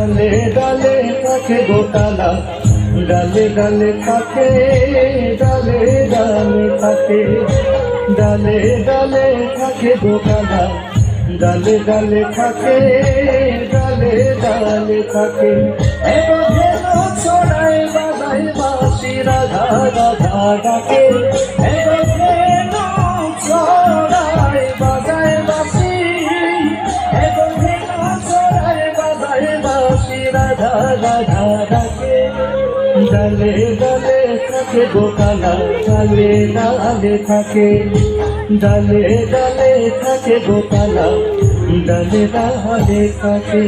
ডালে ডালে থাকে গোটালা, ডালে ডালে থাকে, ডালে ডালে থাকে, ডালে ডালে থাকে গোটালা, ডালে ডালে থাকে, ডালে ডালে থাকে। এবার যেন ছড়ায় বাজায় বাঁশি রাধা রাধা ডাকে, এবার যেন ছড়ায় বাজায় বাঁশি, এবার যেন ছড়ায় বাজায় বাঁশি রাধা রাধা ডাকে। ডালে ডালে থাকে গোপালা, ডালে ডালে থাকে, ডালে ডালে থাকে গোপালা, ডালে ডালে থাকে।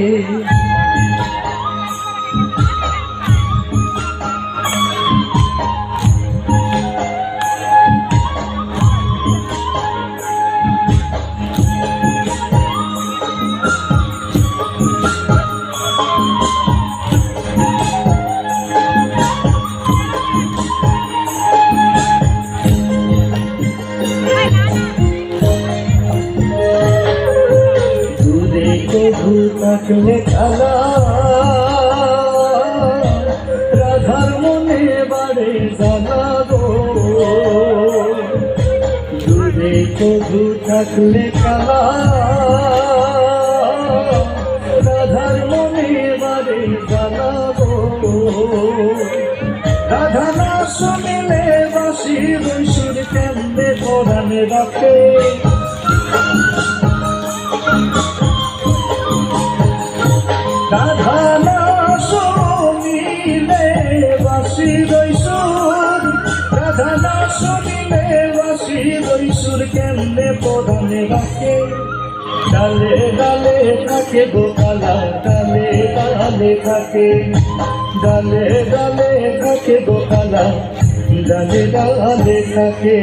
প্রভু থাকলে খেলা, রাধার মনে বাড়ে জানা গো, দূরে প্রভু থাকলে খেলা, রাধার মনে বাড়ে জানা গো। রাধা না শুনিলে বাঁশির সুর কেমনে পরাণে রাখে, রাধা না শুনিলে বাঁশির সুর, রাধা না শুনিলে বাঁশির সুর কেমনে পরাণে রাখে। ডালে ডালে থাকে গোপালা, ডালে ডালে থাকে, ডালে ডালে থাকে গোপালা, ডালে ডালে থাকে।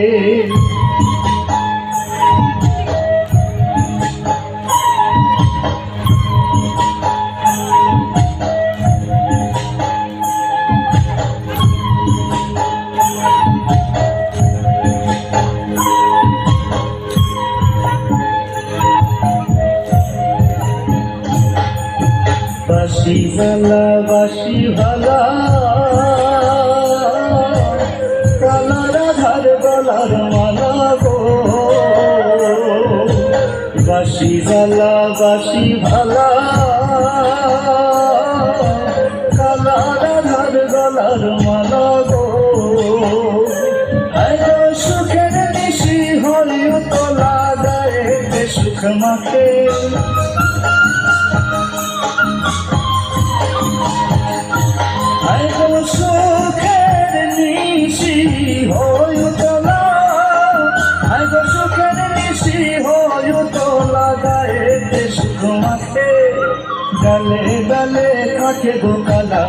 বাঁশি ভালা বাঁশি ভালা, কালা রাধার গলার মালা গো, বাঁশি ভালা বাঁশি ভালা, কালা রাধার গলার মালা গো। সুখের নিশি হরিও তোলা গায়ে সুখ মাখে, সুখের নিশি হই তোলা, সুখের নিশি হই তোলা গায়ে সুখ মাখে। ডালে ডালে থাকে গোপালা,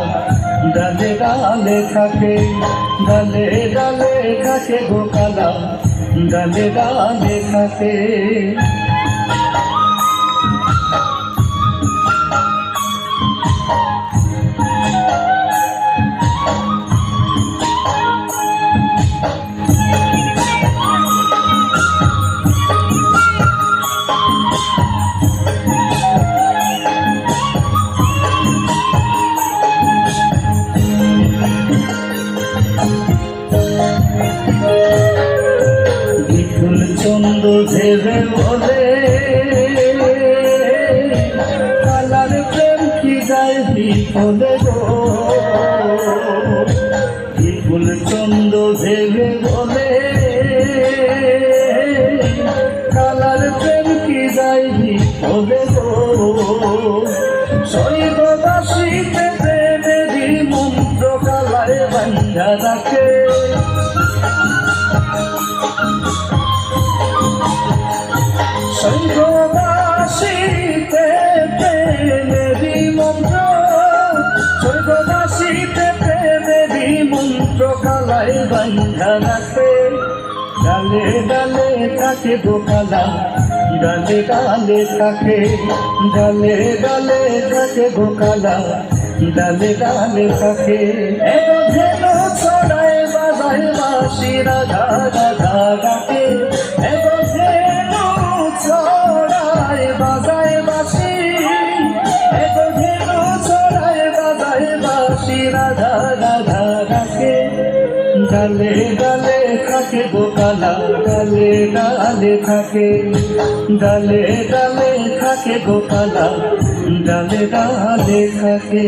ডালে ডালে থাকে, ডালে ডালে থাকে গোপালা, ডালে ডালে থাকে। বিপুল চন্দ্র ভেবে বলে, কালার প্রেম কি যায় বিপুলে গো, বিপুল চন্দ্র ভেবে বলে, কালার প্রেম কি যায় বিপুলে গো। শৈববাসীতে প্রেমেরই মন্ত্র কালায় বান্ধা রাখে, স্বর্গবাসীতে প্রেমেরই মন্ত্র, স্বর্গবাসীতে প্রেমেরই মন্ত্র কালায় বান্ধা রাখে। ডালে ডালে থাকে গোপালা, ডালে ডালে থাকে, ডালে ডালে থাকে গোপালা, ডালে ডালে থাকে। এত যেন ছড়ায় বাজায় বাঁশি রাধা রাধা ডাকে, এত যেন ছড়ায় বাজায় বাঁশি, এত যেন ছড়ায় ডালে ডালে থাকে গোকালা, ডালে ডালে থাকে, ডালে ডালে থাকে গোকালা, ডালে ডালে থাকে।